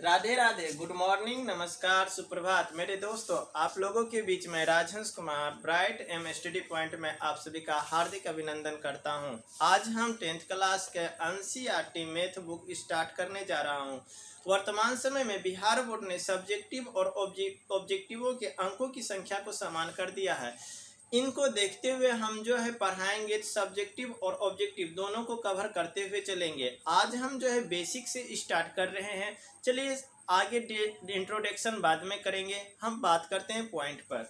Radhe Radhe, good morning, नमस्कार, सुप्रभात मेरे दोस्तों। आप लोगों के बीच में Rajhans Kumar bright M study point में आप सभी का हार्दिक अभिनंदन करता हूं। आज हम 10th क्लास के एनसीईआरटी मैथ बुक स्टार्ट करने जा रहा हूं। वर्तमान समय में बिहार बोर्ड ने सब्जेक्टिव और ऑब्जेक्टिवों के अंकों की संख्या को समान कर दिया है। इनको देखते हुए हम जो है पढ़ाएंगे, सब्जेक्टिव और ऑब्जेक्टिव दोनों को कवर करते हुए चलेंगे। आज हम जो है बेसिक से स्टार्ट कर रहे हैं। चलिए आगे इंट्रोडक्शन बाद में करेंगे, हम बात करते हैं पॉइंट पर।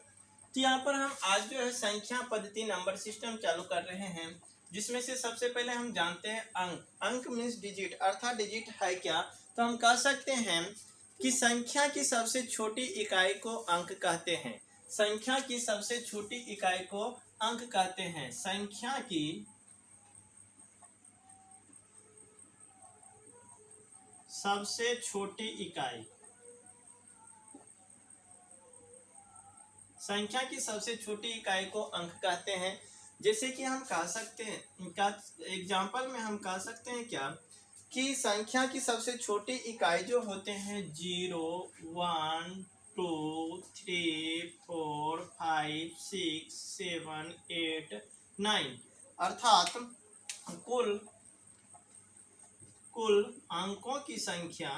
तो यहाँ पर हम आज जो है संख्या पद्धति नंबर सिस्टम चालू कर रहे हैं, जिसमें से सबसे पहले हम जानते हैं अंक। अंक मीन्स डिजिट, अर्थात डिजिट है क्या। तो हम कह सकते हैं कि संख्या की सबसे छोटी इकाई को अंक कहते हैं। संख्या की सबसे छोटी इकाई को अंक कहते हैं। संख्या की सबसे छोटी इकाई, संख्या की सबसे छोटी इकाई को अंक कहते हैं। जैसे कि हम कह सकते हैं, एग्जाम्पल में हम कह सकते हैं क्या कि संख्या की सबसे छोटी इकाई जो होते हैं 0, 1, 2, 3, 4, 5, 6, 7, 8, 9 अर्थात कुल अंकों की संख्या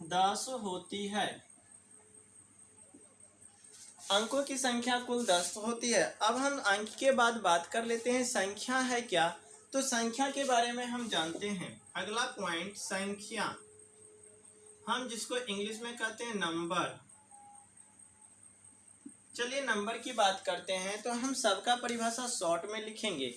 10 होती है। अंकों की संख्या कुल 10 होती है। अब हम अंक के बाद बात कर लेते हैं संख्या है क्या। तो संख्या के बारे में हम जानते हैं। अगला पॉइंट संख्या, हम जिसको इंग्लिश में कहते हैं नंबर। चलिए नंबर की बात करते हैं। तो हम सबका परिभाषा शॉर्ट में लिखेंगे।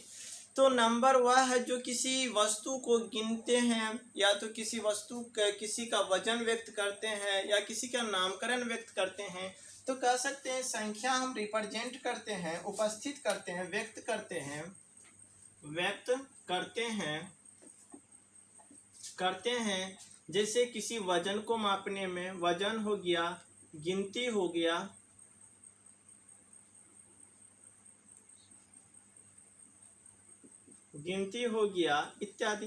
तो नंबर वह है जो किसी वस्तु को गिनते हैं, या तो किसी का वजन व्यक्त करते हैं, या किसी का नामकरण व्यक्त करते हैं। तो कह सकते हैं संख्या हम रिप्रेजेंट करते हैं, उपस्थित करते हैं, व्यक्त करते हैं। जैसे किसी वजन को मापने में वजन हो गया, गिनती हो गया इत्यादि।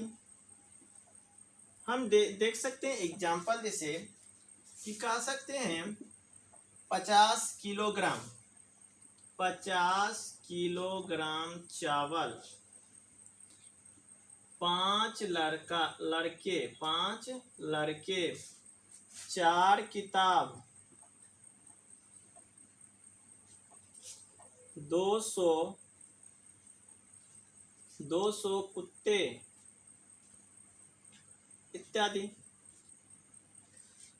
हम देख सकते हैं एग्जाम्पल, जैसे कि कह सकते हैं 50 किलोग्राम चावल, 5 लड़के, 4 किताब, 200 कुत्ते इत्यादि।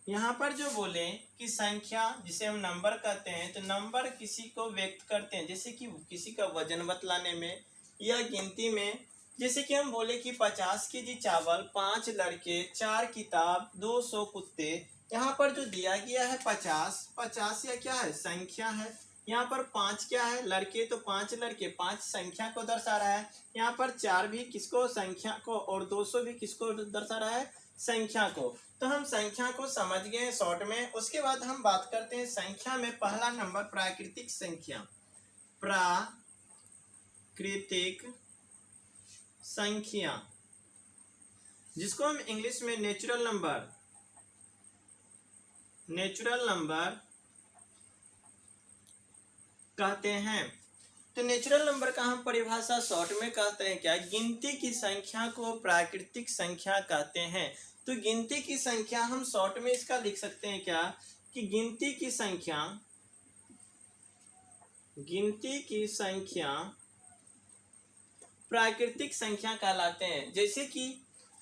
यहाँ पर जो बोले कि संख्या जिसे हम नंबर कहते हैं, तो नंबर किसी को व्यक्त करते हैं, जैसे कि किसी का वजन बतलाने में या गिनती में। जैसे कि हम बोले कि 50 केजी चावल, 5 लड़के, 4 किताब, 200 कुत्ते। यहाँ पर जो दिया गया है 50 या क्या है, संख्या है। यहाँ पर 5 क्या है, लड़के, तो 5 लड़के 5 संख्या को दर्शा रहा है। यहाँ पर 4 भी किसको, संख्या को, और 200 भी किसको दर्शा रहा है, संख्या को। तो हम संख्या को समझ गए शॉर्ट में। उसके बाद हम बात करते हैं संख्या में पहला नंबर प्राकृतिक संख्या, जिसको हम इंग्लिश में नेचुरल नंबर कहते हैं। तो नेचुरल नंबर का हम परिभाषा शॉर्ट में कहते हैं क्या, गिनती की संख्या को प्राकृतिक संख्या कहते हैं। तो गिनती की संख्या हम शॉर्ट में इसका लिख सकते हैं क्या, कि गिनती की संख्या प्राकृतिक संख्या कहलाते हैं। जैसे कि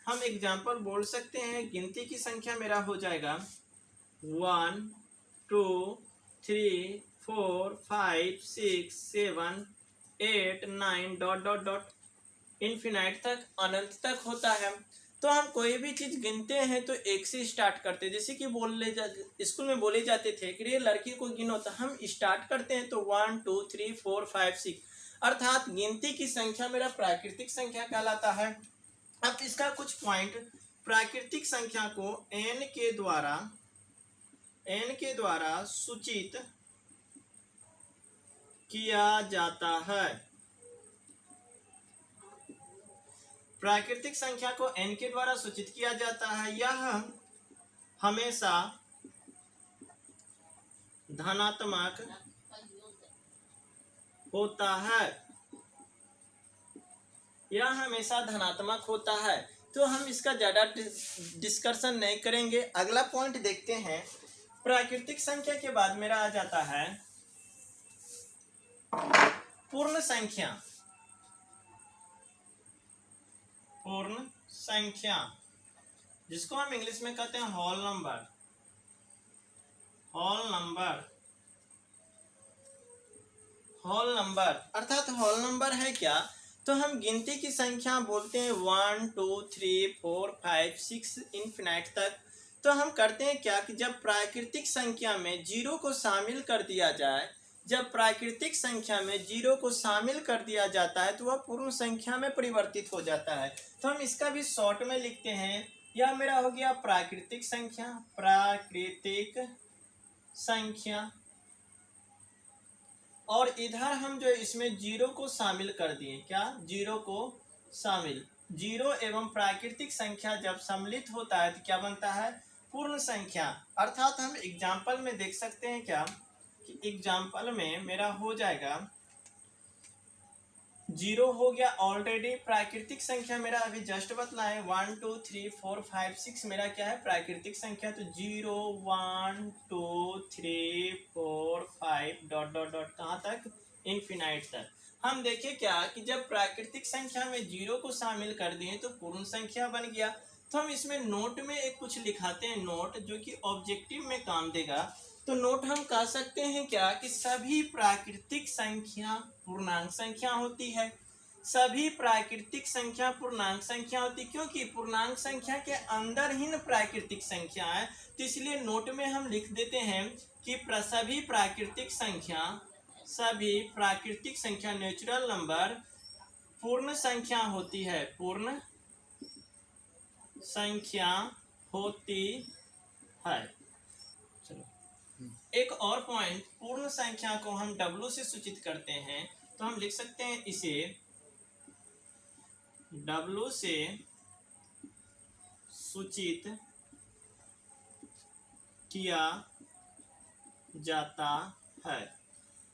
हम एग्जाम्पल बोल सकते हैं, गिनती की संख्या मेरा हो जाएगा 1, 2, 3, 4, 5, 6, 7, 8, 9 ... इन्फिनाइट तक, अनंत तक होता है। तो हम कोई भी चीज गिनते हैं तो एक से स्टार्ट करते हैं। जैसे कि स्कूल में बोले जाते थे कि ये लड़की को गिनो, तो हम स्टार्ट करते हैं तो 1, 2, 3, 4, 5, 6, अर्थात गिनती की संख्या मेरा प्राकृतिक संख्या कहलाता है। अब इसका कुछ पॉइंट, प्राकृतिक संख्या को n के द्वारा सूचित किया जाता है। प्राकृतिक संख्या को n के द्वारा सूचित किया जाता है। यह हमेशा धनात्मक होता है। यह हमेशा धनात्मक होता है। तो हम इसका ज्यादा डिस्कशन नहीं करेंगे। अगला पॉइंट देखते हैं। प्राकृतिक संख्या के बाद मेरा आ जाता है पूर्ण संख्या। पूर्ण संख्या जिसको हम इंग्लिश में कहते हैं whole number. Whole number, whole number अर्थात होल नंबर है क्या? तो हम गिनती की संख्या बोलते हैं 1 2 3 4 5 6 इन्फिनाइट तक। तो हम करते हैं क्या कि जब प्राकृतिक संख्या में जीरो को शामिल कर दिया जाए, जब प्राकृतिक संख्या में जीरो को शामिल कर दिया जाता है तो वह पूर्ण संख्या में परिवर्तित हो जाता है। तो हम इसका भी शॉर्ट में लिखते हैं। यह मेरा हो गया प्राकृतिक संख्या। प्राकृतिक संख्या, और इधर हम जो इसमें जीरो को शामिल कर दिए। क्या? जीरो को शामिल। जीरो एवं प्राकृतिक संख्या जब सम्मिलित होता है तो क्या बनता है? पूर्ण संख्या। अर्थात हम एग्जाम्पल में देख सकते हैं क्या कि एग्जाम्पल में मेरा हो जाएगा जीरो हो गया ऑलरेडी। प्राकृतिक संख्या मेरा अभी जस्ट बतलाए 1 2 3 4 5 6 मेरा क्या है? प्राकृतिक संख्या। तो 0 1 2 3 4 5 डॉट डॉट डॉट कहाँ तक? इन्फिनाइट तक। हम देखें क्या कि जब प्राकृतिक संख्या में जीरो को शामिल कर दिए तो पूर्ण संख्या बन गया। तो हम इसमें नोट में एक कुछ लिखाते हैं, नोट जो कि ऑब्जेक्टिव में काम देगा। तो नोट हम कह सकते हैं क्या कि सभी प्राकृतिक संख्या पूर्णांक संख्या होती है। सभी प्राकृतिक संख्या पूर्णांक संख्या होती, क्योंकि पूर्णांक संख्या के अंदर ही न प्राकृतिक संख्या है। तो इसलिए नोट में हम लिख देते हैं कि सभी प्राकृतिक संख्या, सभी प्राकृतिक संख्या नेचुरल नंबर पूर्ण संख्या होती है। पूर्ण संख्या होती है। चलो एक और पॉइंट, पूर्ण संख्या को हम W से सूचित करते हैं। तो हम लिख सकते हैं इसे W से सूचित किया जाता है।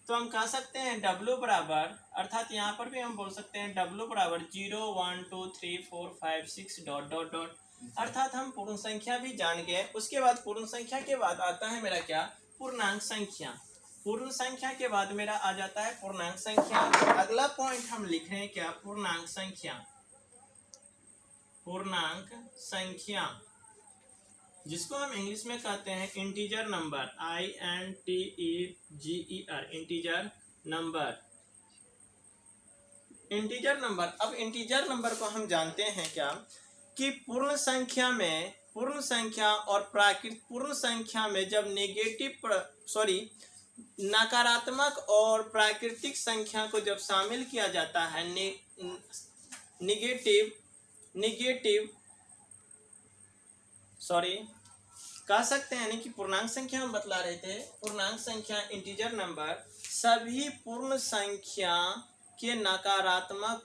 तो हम कह सकते हैं W बराबर, अर्थात यहाँ पर भी हम बोल सकते हैं W बराबर 0 1 2 3 4 5 6 डॉट डॉट डॉट। अर्थात हम पूर्ण संख्या भी जान गए। उसके बाद पूर्ण संख्या के बाद आता है मेरा क्या? पूर्णांक संख्या। पूर्ण संख्या के बाद मेरा आ जाता है पूर्णांक संख्या। अगला पॉइंट हम लिख रहे हैं क्या? पूर्णांक संख्या। पूर्णांक संख्या जिसको हम इंग्लिश में कहते हैं integer number. INTEGER, integer number. Integer number. अब इंटीजर नंबर को हम जानते हैं क्या कि पूर्ण संख्या में, पूर्ण संख्या और प्राकृतिक पूर्ण संख्या में जब नकारात्मक और प्राकृतिक संख्या को जब शामिल किया जाता है, कह सकते हैं कि पूर्णांक संख्या हम बतला रहे थे। पूर्णांक संख्या इंटीजर नंबर सभी पूर्ण संख्या के नकारात्मक,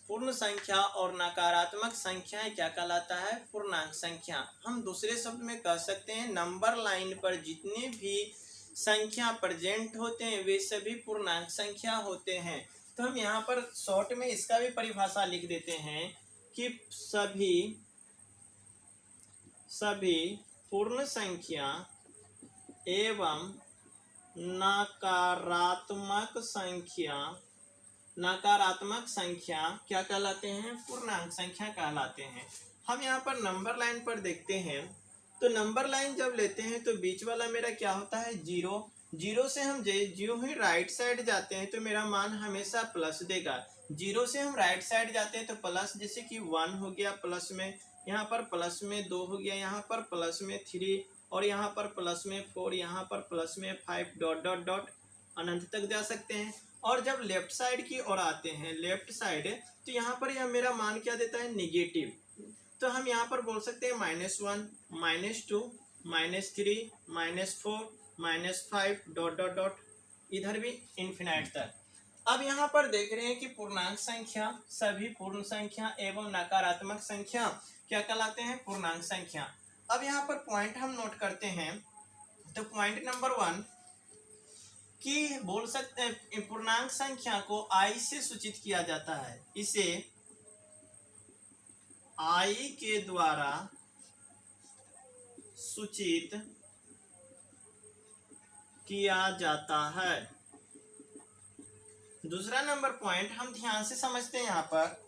पूर्ण संख्या और नकारात्मक संख्याएं क्या कहलाता है? पूर्णांक संख्या। हम दूसरे शब्द में कह सकते हैं नंबर लाइन पर जितने भी संख्या प्रेजेंट होते हैं वे सभी पूर्णांक संख्या होते हैं। तो हम यहाँ पर शॉर्ट में इसका भी परिभाषा लिख देते हैं कि सभी पूर्ण संख्या एवं नकारात्मक संख्या क्या कहलाते हैं? पूर्णांक संख्या कहलाते हैं। हम यहाँ पर नंबर लाइन पर देखते हैं। तो नंबर लाइन जब लेते हैं तो बीच वाला मेरा क्या होता है? जीरो। जीरो से हम जो ही राइट साइड जाते हैं तो मेरा मान हमेशा प्लस देगा। जीरो से हम राइट साइड जाते हैं तो प्लस, जैसे कि 1 हो गया प्लस में, यहाँ पर प्लस में 2 हो गया, यहाँ पर प्लस में 3, और यहाँ पर प्लस में 4, यहाँ पर प्लस में 5 डॉट डॉट डॉट अनंत तक जा सकते हैं। और जब लेफ्ट साइड की ओर आते हैं, लेफ्ट साइड, तो यहाँ पर यह मेरा मान क्या देता है? निगेटिव। तो हम यहाँ पर बोल सकते हैं -1 -2 -3 -4 -5 डॉट डॉट डॉट, इधर भी इन्फिनाइट तक। अब यहाँ पर देख रहे हैं कि पूर्णांक संख्या, सभी पूर्ण संख्या एवं नकारात्मक संख्या क्या कहलाते हैं? पूर्णांक संख्या। अब यहाँ पर पॉइंट हम नोट करते हैं। तो पॉइंट नंबर 1 कि बोल सकते हैं पूर्णांक संख्या को i से सूचित किया जाता है। इसे i के द्वारा सूचित किया जाता है। दूसरा नंबर पॉइंट हम ध्यान से समझते हैं। यहाँ पर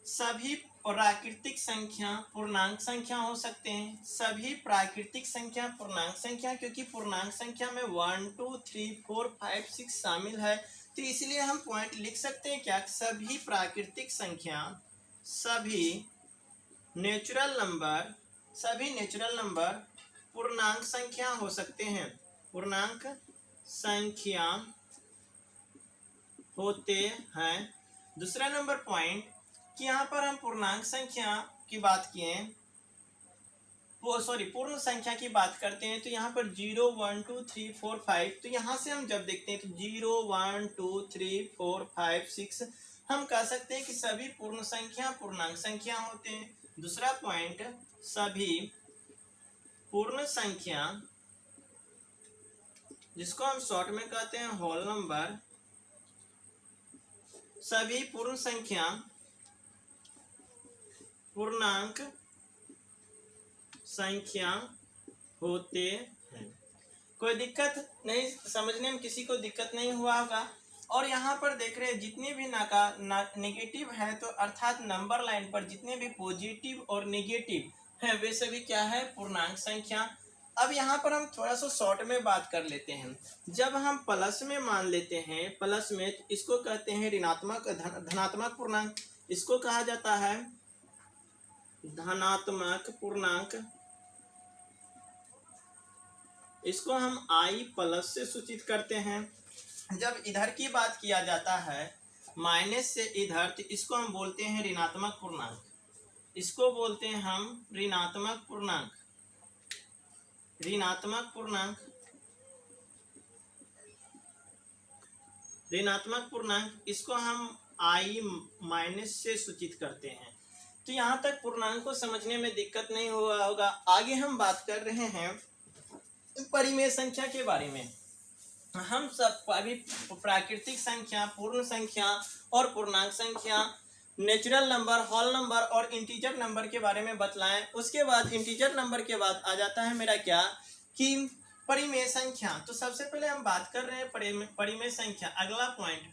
सभी प्राकृतिक संख्या पूर्णांक संख्या हो सकते हैं। सभी प्राकृतिक संख्या पूर्णांक संख्या, क्योंकि पूर्णांक संख्या में 1 2 3 4 5 6 शामिल है, तो इसलिए हम पॉइंट लिख सकते हैं क्या? सभी प्राकृतिक संख्या, सभी नेचुरल नंबर पूर्णांक संख्या हो सकते हैं। पूर्णांक संख्या होते हैं। दूसरा नंबर पॉइंट कि यहाँ पर हम पूर्णांक संख्या की बात किए, पूर्ण संख्या की बात करते हैं, तो यहाँ पर 0 1 2 3 4 5, तो यहाँ से हम जब देखते हैं तो 0 1 2 3 4 5 6 हम कह सकते हैं कि सभी पूर्ण संख्या पूर्णांक संख्या होते हैं। दूसरा पॉइंट, सभी पूर्ण संख्या जिसको हम शॉर्ट में कहते हैं होल नंबर, सभी पूर्ण संख्या पूर्णांक संख्या होते हैं। कोई दिक्कत नहीं, समझने में किसी को दिक्कत नहीं हुआ होगा। और यहाँ पर देख रहे हैं जितने भी नेगेटिव है, तो अर्थात नंबर लाइन पर जितने भी पॉजिटिव और नेगेटिव है वे सभी क्या है? पूर्णांक संख्या। अब यहाँ पर हम थोड़ा सा शॉर्ट में बात कर लेते हैं। जब हम प्लस में मान लेते हैं, प्लस में, इसको कहते हैं ऋणात्मक धनात्मक पूर्णांक, इसको कहा जाता है धनात्मक पूर्णांक। इसको हम i प्लस से सूचित करते हैं। जब इधर की बात किया जाता है माइनस से इधर, तो इसको हम बोलते हैं ऋणात्मक पूर्णांक। इसको बोलते हैं हम ऋणात्मक पूर्णांक। ऋणात्मक पूर्णांक इसको हम i माइनस से सूचित करते हैं। तो यहाँ तक पूर्णांक को समझने में दिक्कत नहीं हुआ होगा। आगे हम बात कर रहे हैं परिमेय संख्या के बारे में। हम सब अभी प्राकृतिक संख्या, पूर्ण संख्या और पूर्णांक संख्या, नेचुरल नंबर, होल नंबर और इंटीजर नंबर के बारे में बतलाएं। उसके बाद इंटीजर नंबर के बाद आ जाता है मेरा क्या कि परिमेय संख्या। तो सबसे पहले हम बात कर रहे हैं परिमेय संख्या। अगला पॉइंट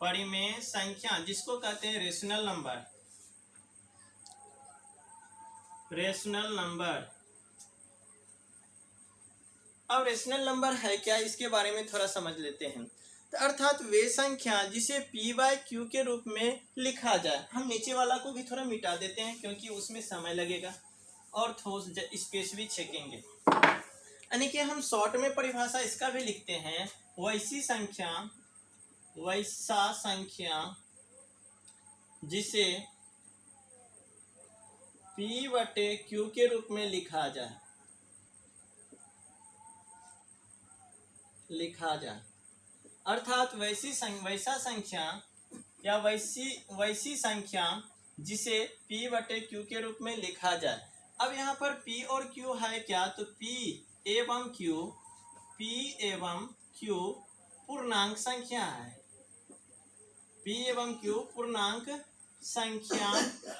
परिमेय संख्या जिसको कहते हैं रेशनल नंबर। अब रेशनल नंबर है क्या, इसके बारे में थोड़ा समझ लेते हैं। तो अर्थात वे संख्या जिसे p बाय क्यू के रूप में लिखा जाए। हम नीचे वाला को भी थोड़ा मिटा देते हैं क्योंकि उसमें समय लगेगा और थोड़ा स्पेस भी छेकेंगे। यानी कि हम शॉर्ट में परिभाषा इसका भी लिखते हैं, वैसा संख्या जिसे p बटे क्यू के रूप में लिखा जाए। अर्थात वैसा संख्या या वैसी संख्या जिसे p बटे क्यू के रूप में लिखा जाए। अब यहाँ पर p और q है क्या, तो p एवं q पूर्णांक संख्या है। p एवं q पूर्णांक संख्या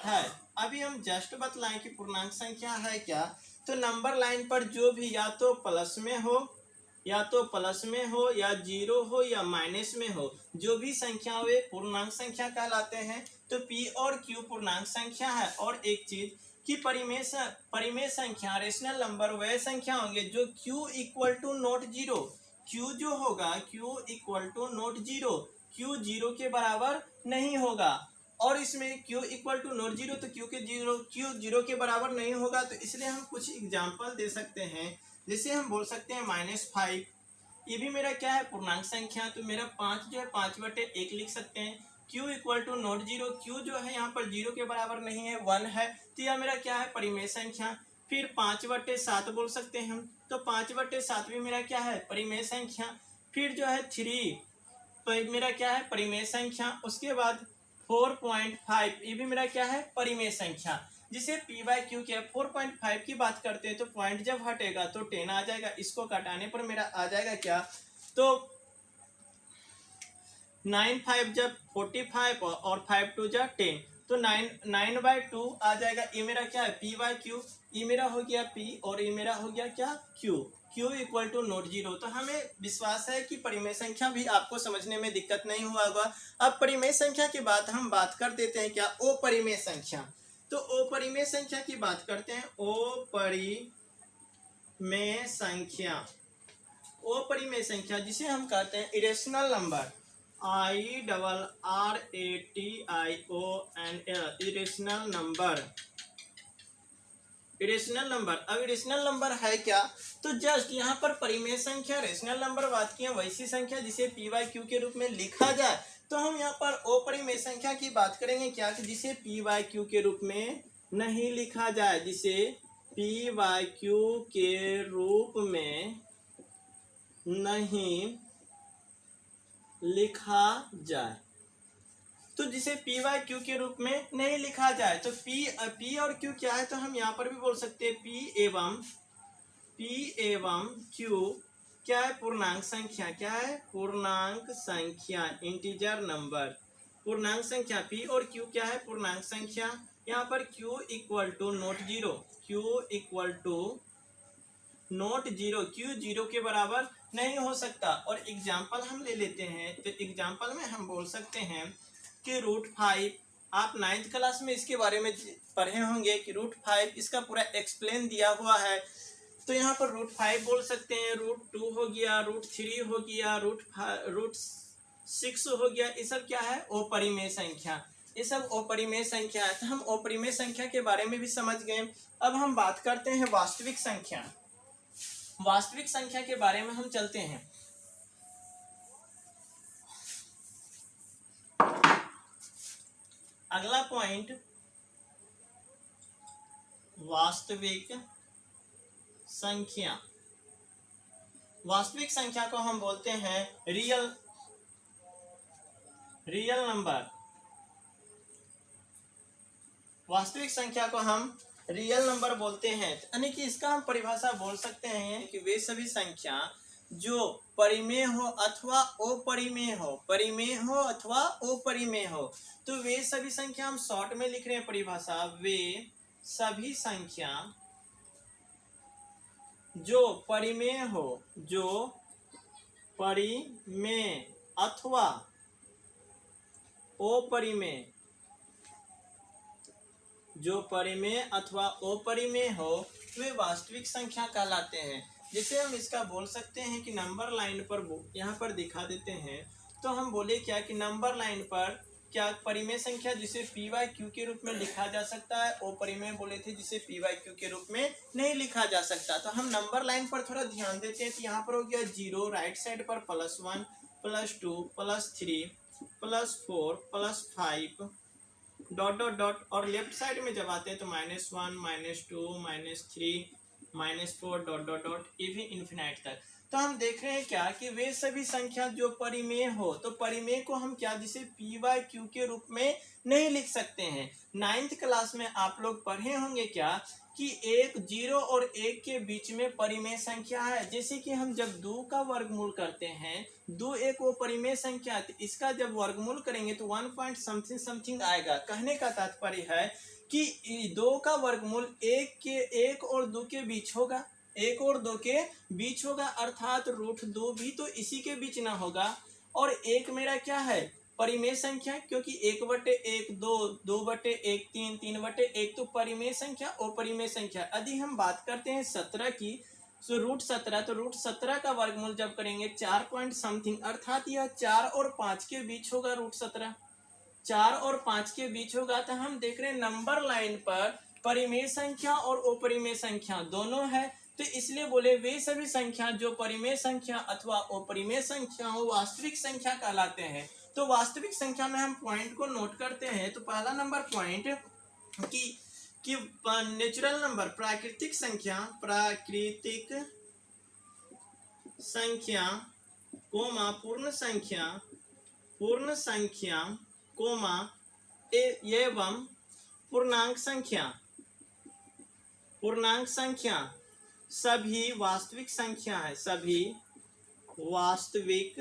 है। अभी हम जस्ट बतलाएं कि पूर्णांक संख्या है क्या। तो नंबर लाइन पर जो भी या तो प्लस में हो या जीरो हो या माइनस में हो, जो भी संख्या हो वे पूर्णांक संख्या कहलाते हैं। तो p और q पूर्णांक संख्या है। और एक चीज कि परिमेय संख्या रेशनल नंबर वह संख्या होंगे जो q equal to not zero, q जो होगा q equal to not zero, q zero के बराबर नहीं होगा। और इसमें q equal to not zero, तो q जीरो के बराबर नहीं होगा। तो इसलिए हम कुछ एग्जाम्पल दे सकते हैं। जैसे हम बोल सकते हैं -5, ये भी मेरा क्या है, पूर्णांक संख्या। तो मेरा 5 जो है 5/1 लिख सकते हैं। q equal to not zero, q जो है यहाँ पर जीरो के बराबर नहीं है, 1 है। तो यह मेरा क्या है, परिमेय संख्या। फिर 5/7 बोल सकते हैं हम। तो 5/7 भी मेरा क्या है, परिमेय संख्या। फिर जो है 3 तो मेरा क्या है परिमेय संख्या। उसके बाद 4.5 ये भी मेरा क्या है परिमेय संख्या। जिसे पी बाई क्यू के 4.5 की बात करते हैं तो पॉइंट जब हटेगा तो 10 आ जाएगा। इसको घटाने पर मेरा आ जाएगा क्या, तो 9 5 जब 45 और 5 2 जा 10 तो 9/2 आ जाएगा। ये मेरा क्या है पी बाई क्यू, ये मेरा हो गया पी और ये मेरा हो गया क्या q. Q equal to not zero. तो हमें विश्वास है कि परिमेय संख्या भी आपको समझने में दिक्कत नहीं हुआ होगा। अब परिमेय संख्या की बात हम बात कर देते हैं क्या ओ परिमेय संख्या। तो ओ परिमेय संख्या की बात करते हैं। ओ परिमेय संख्या, ओ परिमेय संख्या जिसे हम कहते हैं irrational number, IRRATIONL irrational number. Irrational number, अब इरेशनल नंबर है क्या, तो जस्ट यहाँ पर परिमेय संख्या रेशनल नंबर बात की है वैसी संख्या जिसे पी बाई क्यू के रूप में लिखा जाए। तो हम यहाँ पर ओ परिमेय संख्या की बात करेंगे क्या कि जिसे पी बाई क्यू के रूप में नहीं लिखा जाए, जिसे पी बाई क्यू के रूप में नहीं लिखा जाए। तो जिसे पी वाई क्यू के रूप में नहीं लिखा जाए तो पी और क्यू क्या है, तो हम यहाँ पर भी बोल सकते हैं पी एवं क्यू क्या है पूर्णांक संख्या। क्या है पूर्णांक संख्या, इंटीजर नंबर, पूर्णांक संख्या। पी और क्यू क्या है पूर्णांक संख्या। यहाँ पर q equal to not zero, q equal to not zero, q zero के बराबर नहीं हो सकता। और एग्जाम्पल हम ले लेते हैं तो एग्जाम्पल में हम बोल सकते हैं कि √5, आप 9th क्लास में इसके बारे में पढ़े होंगे कि √5 इसका पूरा एक्सप्लेन दिया हुआ है। तो यहाँ पर √5 बोल सकते हैं, √2 हो गया, √3 हो गया, √6 हो गया। ये सब क्या है ओ परिमेय संख्या, ये सब ओ परिमेय संख्या है। तो हम ओ परिमेय संख्या के बारे में भी समझ गए। अब हम बात करते हैं वास्तविक संख्या। वास्तविक संख्या के बारे में हम चलते हैं। अगला पॉइंट वास्तविक संख्या। वास्तविक संख्या को हम बोलते हैं रियल नंबर। वास्तविक संख्या को हम रियल नंबर बोलते हैं, यानी कि इसका हम परिभाषा बोल सकते हैं कि वे सभी संख्या जो परिमेय हो अथवा अपरिमेय हो, परिमेय हो अथवा अपरिमेय हो। तो वे सभी संख्या हम शॉर्ट में लिख रहे हैं परिभाषा, वे सभी संख्या जो परिमेय हो, जो परिमेय अथवा अपरिमेय, जो परिमेय अथवा अपरिमेय हो वे वास्तविक संख्या कहलाते हैं। जिसे हम इसका बोल सकते हैं कि नंबर लाइन पर यहाँ पर दिखा देते हैं। तो हम बोले क्या कि नंबर लाइन पर क्या परिमेय संख्या जिसे पी वाई क्यू के रूप में लिखा जा सकता है, अपरिमेय बोले थे जिसे पी वाई क्यू के रूप में नहीं लिखा जा सकता। तो हम नंबर लाइन पर थोड़ा ध्यान देते हैं। तो यहाँ पर हो गया 0, राइट साइड पर +1 +2 +3 +4 +5 डॉट डॉट डॉट, और लेफ्ट साइड में जब आते हैं तो -1 -2 -3 -4 डॉट डॉट डॉट, ये भी इन्फिनाइट तक। तो हम देख रहे हैं क्या कि वे सभी संख्या जो परिमेय हो, तो परिमेय को हम क्या जिसे पी वाई क्यू के रूप में नहीं लिख सकते हैं। 9th क्लास में आप लोग पढ़े होंगे क्या कि 1 0 और 1 के बीच में परिमेय संख्या है। जैसे कि हम जब 2 का वर्गमूल करते हैं, 2 एक वो परिमेय संख्या है, तो इसका जब वर्गमूल करेंगे तो 1 पॉइंट समथिंग समथिंग आएगा। कहने का तात्पर्य है कि 2 का वर्गमूल 1 और 2 के बीच होगा, 1 और 2 के बीच होगा, अर्थात √2 भी तो इसी के बीच ना होगा। और 1 मेरा क्या है परिमेय संख्या, क्योंकि 1/1 2, 2/1 3, 3/1 तो परिमेय संख्या और परिमेय संख्या। यदि हम बात करते हैं 17 की, तो √17, तो √17 का वर्गमूल जब करेंगे 4 पॉइंट समथिंग, अर्थात यह 4 और 5 के बीच होगा। √17 4 और 5 के बीच होगा। तो हम देख रहे हैं नंबर लाइन पर परिमेय संख्या और अपरिमेय संख्या दोनों है। तो इसलिए बोले वे सभी संख्या जो परिमेय संख्या अथवा अपरिमेय संख्या हो वास्तविक संख्या कहलाते हैं। तो वास्तविक संख्या में हम पॉइंट को नोट करते हैं। तो पहला नंबर पॉइंट कि नेचुरल नंबर, प्राकृतिक संख्या कोमा पूर्ण संख्या कोमा एवं पूर्णांक संख्या सभी वास्तविक संख्या है, सभी वास्तविक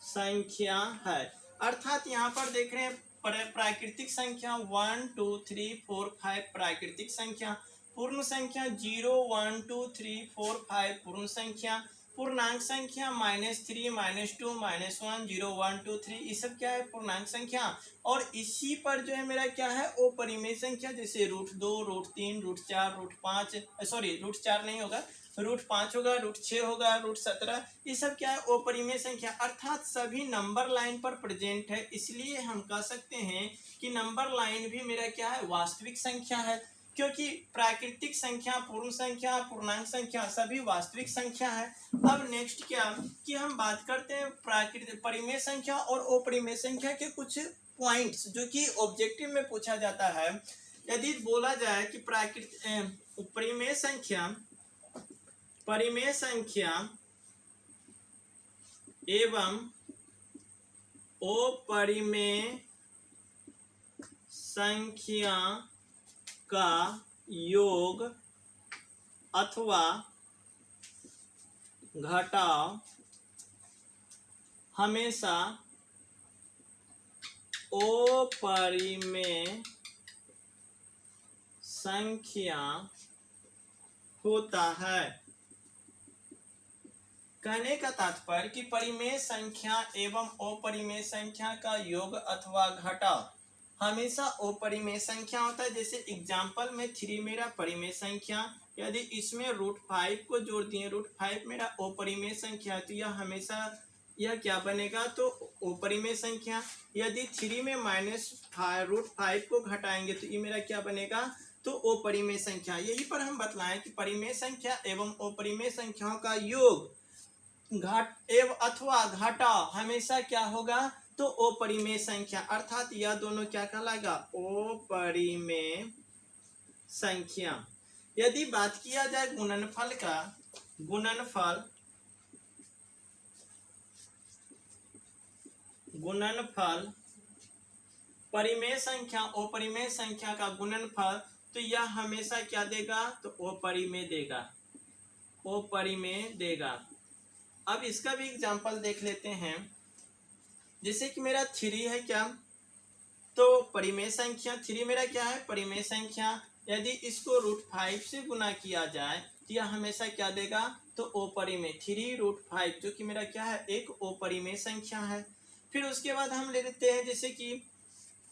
संख्या है। अर्थात यहाँ पर देख रहे हैं प्राकृतिक संख्या 1 2 3 4 5 प्राकृतिक संख्या, पूर्ण संख्या 0 1 2 3 4 5 पूर्ण संख्या, पूर्णांक संख्या -3 -2 -1 0 1 2 3 ये सब क्या है पूर्णांक संख्या। और इसी पर जो है मेरा क्या है अपरिमेय संख्या, जैसे √2 √3 √4 √5 सॉरी √4 नहीं होगा, √5 होगा, √6 होगा, √17 ये सब क्या है अपरिमेय संख्या। अर्थात सभी नंबर लाइन पर प्रेजेंट है, इसलिए हम कह सकते हैं कि नंबर लाइन भी मेरा क्या है वास्तविक संख्या है, क्योंकि प्राकृतिक संख्या, पूर्ण संख्या, पूर्णांक संख्या सभी वास्तविक संख्या है। अब नेक्स्ट क्या कि हम बात करते हैं प्राकृतिक परिमेय संख्या और अपरिमेय संख्या के कुछ पॉइंट्स जो कि ऑब्जेक्टिव में पूछा जाता है। यदि बोला जाए कि परिमेय संख्या एवं अपरिमेय संख्या का योग अथवा घटाव हमेशा अपरिमेय संख्या होता है। कहने का तात्पर्य कि परिमेय संख्या एवं अपरिमेय संख्या का योग अथवा घटाव हमेशा अपरिमेय संख्या होता है। जैसे एग्जाम्पल में 3 मेरा परिमेय संख्या, यदि इसमें √5 को जोड़ दिए, √5 मेरा अपरिमेय संख्या, तो यह हमेशा यह क्या बनेगा तो अपरिमेय संख्या। यदि 3 में -√5 को घटाएंगे तो ये मेरा क्या बनेगा तो अपरिमेय संख्या। यही पर हम बतलाएं कि परिमेय संख्या एवं अपरिमेय संख्याओं का योग अथवा घटाव हमेशा क्या होगा तो अपरिमेय संख्या, अर्थात यह दोनों क्या कहलाएगा अपरिमेय संख्या। यदि बात किया जाए गुणनफल का, गुणनफल परिमेय संख्या अपरिमेय संख्या का गुणनफल, तो यह हमेशा क्या देगा तो अपरिमेय देगा। अब इसका भी एग्जांपल देख लेते हैं। जैसे कि मेरा 3 है क्या तो परिमेय संख्या, 3 मेरा क्या है परिमेय संख्या। यदि इसको √5 से गुना किया जाए तो यह हमेशा क्या देगा तो अपरिमेय 3√5, जो कि मेरा क्या है एक अपरिमेय संख्या है। फिर उसके बाद हम ले लेते हैं जैसे कि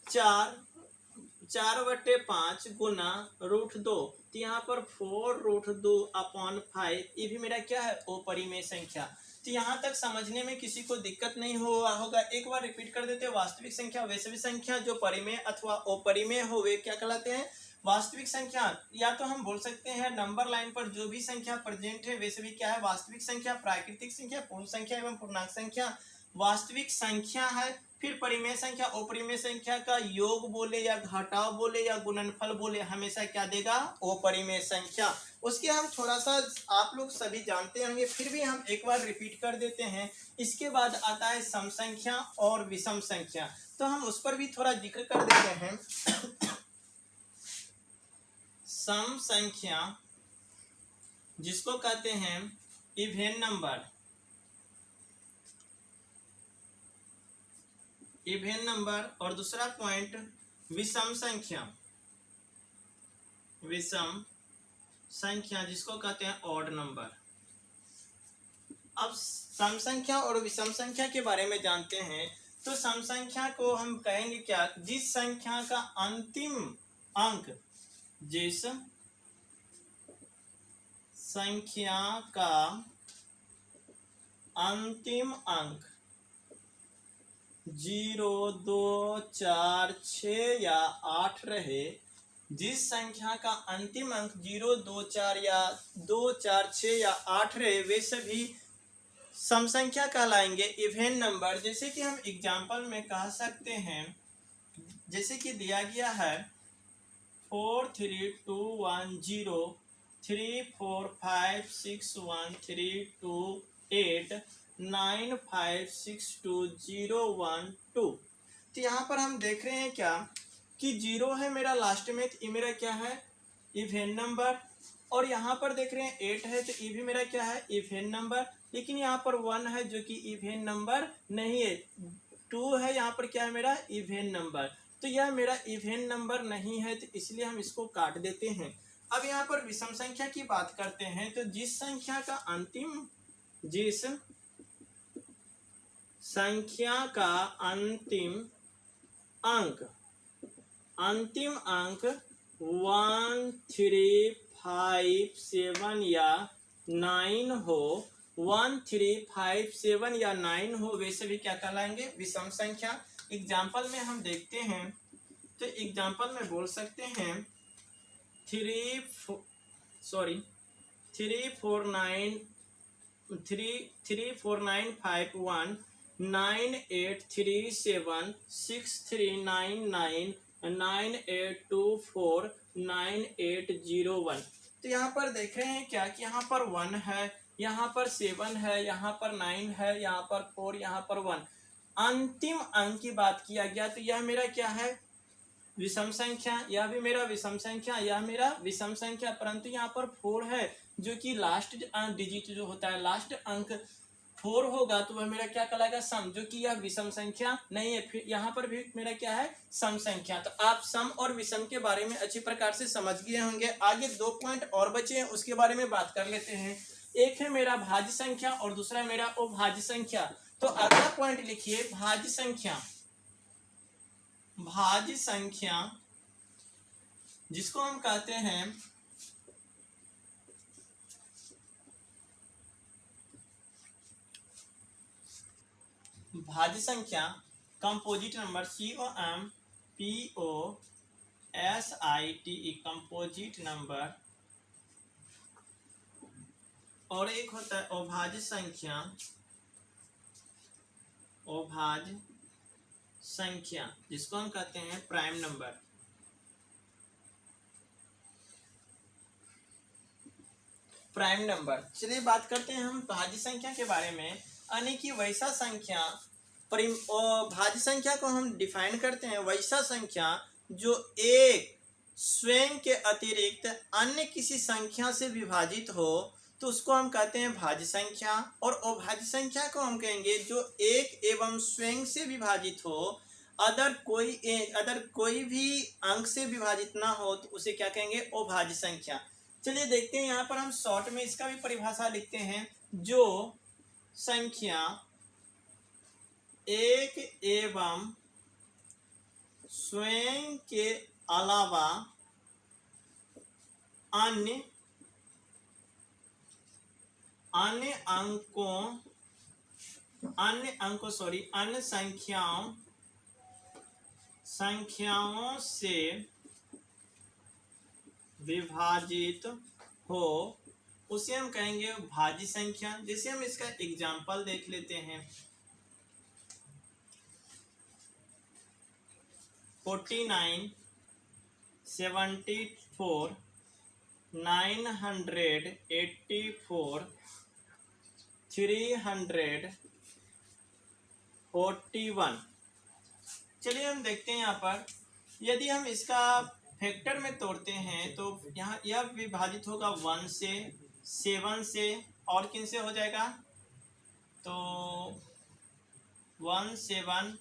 4/5 गुना √2, तो यहाँ पर 4√2/5 ये भी मेरा क्या है अपरिमेय संख्या। तो यहाँ तक समझने में किसी को दिक्कत नहीं हुआ होगा। एक बार रिपीट कर देते हैं। वास्तविक संख्या वैसे भी संख्या जो परिमेय अथवा अपरिमेय हो वे क्या कहलाते हैं वास्तविक संख्या। या तो हम बोल सकते हैं नंबर लाइन पर जो भी संख्या प्रेजेंट है वैसे भी क्या है वास्तविक संख्या, प्राकृतिक संख्या, पूर्ण संख्या एवं पूर्णांक संख्या वास्तविक संख्या है। फिर परिमेय संख्या अपरिमेय संख्या का योग बोले या घटाव बोले या गुणनफल बोले हमेशा क्या देगा अपरिमेय संख्या। उसके हम थोड़ा सा आप लोग सभी जानते होंगे, फिर भी हम एक बार रिपीट कर देते हैं। इसके बाद आता है सम संख्या और विषम संख्या, तो हम उस पर भी थोड़ा जिक्र कर देते हैं। सम संख्या जिसको कहते हैं इवेन नंबर, और दूसरा पॉइंट विषम संख्या जिसको कहते हैं ऑड नंबर। अब सम संख्या और विषम संख्या के बारे में जानते हैं। तो सम संख्या को हम कहेंगे क्या, जिस संख्या का अंतिम अंक 0 2 4 6 या 8 रहे, जिस संख्या का अंतिम अंक 0 2 4 या 2 4 6 या 8 रहे वे सभी सम संख्या कहलाएंगे इवेन नंबर। जैसे कि हम एग्जाम्पल में कह सकते हैं, जैसे कि दिया गया है 4 3 2 1 0 3 4 5 6 1 3 2 8956201 2। तो यहाँ पर हम देख रहे हैं क्या कि 0 है मेरा लास्ट में, तो ये मेरा क्या है, इवन नंबर। और यहाँ पर देख रहे हैं 8 है, तो ये भी मेरा क्या है, इवन नंबर। लेकिन यहाँ पर 1 है जो कि इवन नंबर नहीं है। 2 है, यहाँ पर क्या है मेरा, इवन नंबर। तो यह मेरा इवन नंबर नहीं है, तो इसलिए हम इसको काट देते हैं। अब यहाँ पर विषम संख्या की बात करते हैं, तो जिस संख्या का अंतिम अंतिम अंक 1 3 5 7 या 9 हो, 1 3 5 7 या 9 हो, वैसे भी क्या कहलाएंगे, विषम संख्या। एग्जाम्पल में हम देखते हैं, तो एग्जाम्पल में बोल सकते हैं 3 4 9 5 1 9 8 3 7 6 3 9 9 9 8 2 4 9 8 0 1। तो यहाँ पर देख रहे हैं क्या कि यहाँ पर 1 है, यहाँ पर 7 है, यहाँ पर 9 है, यहाँ पर 4, यहाँ पर 1। अंतिम अंक की बात किया गया, तो यह मेरा क्या है, विषम संख्या। यह भी मेरा विषम संख्या, यह मेरा विषम संख्या, परंतु यहाँ पर 4 है जो कि लास्ट डिजिट जो होता है, लास्ट अंक 4 होगा, तो वह मेरा क्या कहलाएगा, सम, जो कि यह विषम संख्या नहीं है। फिर यहाँ पर भी मेरा क्या है, सम संख्या। तो आप सम और विषम के बारे में अच्छी प्रकार से समझ गए होंगे। आगे 2 पॉइंट और बचे हैं, उसके बारे में बात कर लेते हैं। एक है मेरा भाज्य संख्या और दूसरा है मेरा अभाज्य संख्या। तो अगला पॉइंट लिखिए, भाज्य संख्या। भाज्य संख्या जिसको हम कहते हैं भाज्य संख्या, composite number, COMPOSITE, composite number. और एक होता है अभाज्य संख्या, अभाज्य संख्या जिसको हम कहते हैं प्राइम नंबर। प्राइम नंबर, चलिए बात करते हैं हम भाज्य संख्या के बारे में। यानी कि वैसा संख्या, भाज्य संख्या को हम डिफाइन करते हैं, वैसा संख्या जो एक स्वयं के अतिरिक्त अन्य किसी संख्या से विभाजित हो, तो उसको हम कहते हैं भाज्य संख्या। और अभाज्य संख्या को हम कहेंगे जो एक एवं स्वयं से विभाजित हो, अदर कोई भी अंक से विभाजित ना हो, तो उसे क्या कहेंगे, अभाज्य संख्या। चलिए देखते हैं, यहाँ पर हम शॉर्ट में इसका भी परिभाषा लिखते हैं। जो संख्या एक एवं स्वयं के अलावा अन्य संख्याओं से विभाजित हो, उसे हम कहेंगे भाज्य संख्या। जैसे हम इसका एग्जाम्पल देख लेते हैं, 49 74 984 341। चलिए हम देखते हैं यहाँ पर, यदि हम इसका फैक्टर में तोड़ते हैं तो यहाँ यह विभाजित होगा 1 से, 7 से, और किन से हो जाएगा, तो 1 7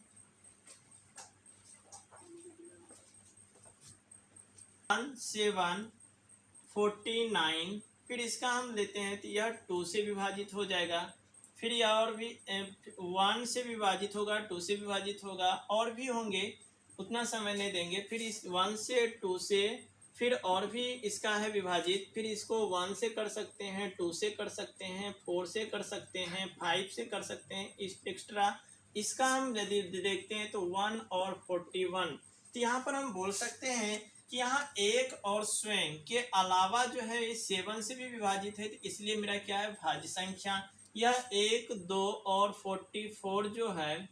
49। फिर इसका हम लेते हैं तो यह 2 से विभाजित हो जाएगा। फिर यह और भी 1 से विभाजित होगा, 2 से विभाजित होगा, और भी होंगे, उतना समय नहीं देंगे। फिर इस 1 से 2 से, फिर और भी इसका है विभाजित। फिर इसको 1 से कर सकते हैं, 2 से कर सकते हैं, 4 से कर सकते हैं, 5 से कर सकते हैं, इस एक्स्ट्रा इसका हम यदि देखते हैं तो 1 और 41। तो यहाँ पर हम बोल सकते हैं कि यहाँ एक और स्वयं के अलावा जो है 7 से भी विभाजित है, तो इसलिए मेरा क्या है, भाज्य संख्या। यह 1 2 और 44 जो है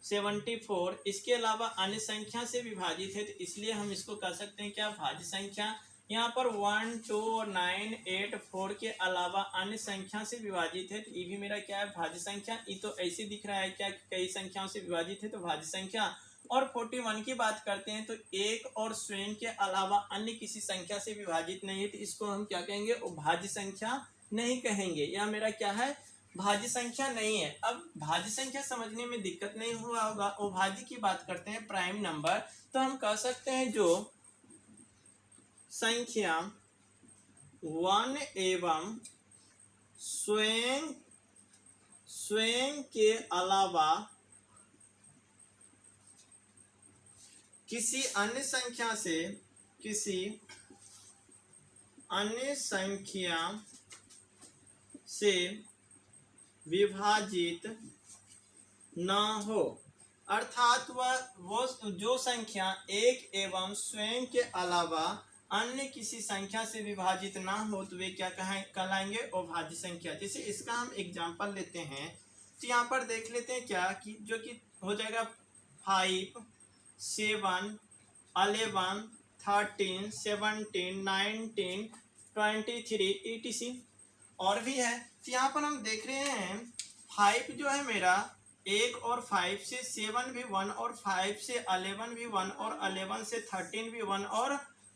74, इसके अलावा अन्य संख्या से विभाजित है, तो इसलिए हम इसको कह सकते हैं क्या, भाज्य संख्या। यहाँ पर 1 2 9 8 4 के अलावा अन्य संख्या से विभाजित है, तो ये भी मेरा क्या है, भाज्य संख्या। ये तो ऐसे दिख रहा है क्या, कई संख्याओं से विभाजित है तो भाज्य संख्या। और 41 की बात करते हैं तो एक और स्वयं के अलावा अन्य किसी संख्या से विभाजित नहीं है, तो इसको हम क्या कहेंगे, भाज्य संख्या नहीं कहेंगे। यह मेरा क्या है, भाज्य संख्या नहीं है। अब भाज्य संख्या समझने में दिक्कत नहीं हुआ होगा। अभाज्य की बात करते हैं, प्राइम नंबर, तो हम कह सकते हैं जो संख्या 1 एवं स्वयं के अलावा किसी अन्य संख्या से विभाजित न हो, अर्थात वो जो संख्या एक एवं स्वयं के अलावा अन्य किसी संख्या से विभाजित ना हो, तो वे क्या कहलाएंगे, अभाज्य संख्या। जैसे इसका हम एग्जांपल लेते हैं, तो यहाँ पर देख लेते हैं क्या कि जो कि हो जाएगा 5 7 11 13 17 19 23 etc और भी है। तो यहाँ पर हम देख रहे हैं 5 जो है मेरा 1 और 5 से 7 भी 1 और 5 से 11 भी 1 और 11 से 13 भी 1 और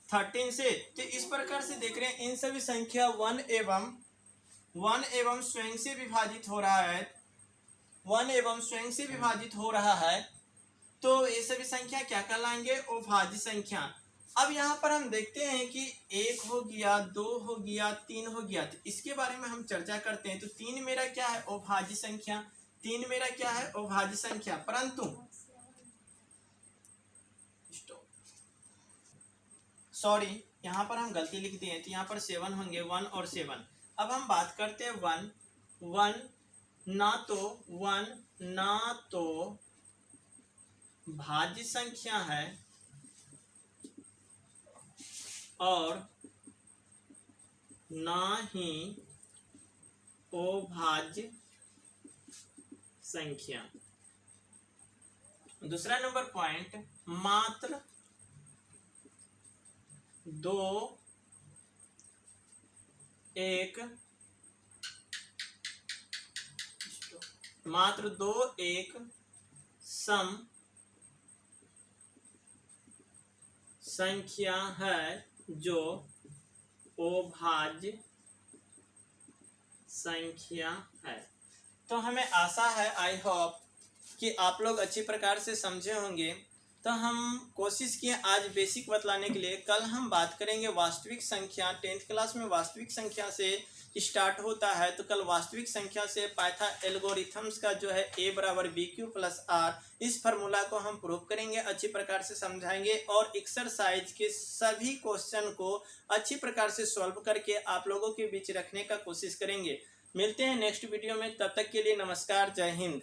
13 से, तो इस प्रकार से देख रहे हैं इन सभी संख्या 1 एवं स्वयं से विभाजित हो रहा है, 1 एवं स्वयं से विभाजित हो रहा है, तो ये सभी संख्या क्या कहलाएंगे, अभाज्य संख्या। अब यहाँ पर हम देखते हैं कि 1 हो गया, 2 हो गया, 3 हो गया, तो इसके बारे में हम चर्चा करते हैं। तो 3 मेरा क्या है, अभाज्य संख्या, 3 मेरा क्या है, अभाज्य संख्या। परंतु सॉरी, यहाँ पर हम गलती लिख दिए, तो यहाँ पर 7 होंगे, 1 और 7। अब हम बात करते हैं 1 ना तो भाज्य संख्या है और ना ही अभाज्य संख्या। दूसरा नंबर पॉइंट, मात्र 2 एक सम संख्या है जो अभाज्य संख्या है। तो हमें आशा है, आई होप कि आप लोग अच्छी प्रकार से समझे होंगे। तो हम कोशिश किए आज बेसिक बतलाने के लिए। कल हम बात करेंगे वास्तविक संख्या। 10th क्लास में वास्तविक संख्या से स्टार्ट होता है, तो कल वास्तविक संख्या से पाइथा एल्गोरिथम्स का जो है a बराबर BQ प्लस R, इस फार्मूला को हम प्रूव करेंगे, अच्छी प्रकार से समझाएंगे और एक्सरसाइज के सभी क्वेश्चन को अच्छी प्रकार से सॉल्व करके आप लोगों के बीच रखने का कोशिश करेंगे। मिलते हैं नेक्स्ट वीडियो में, तब तक के लिए नमस्कार, जय हिंद।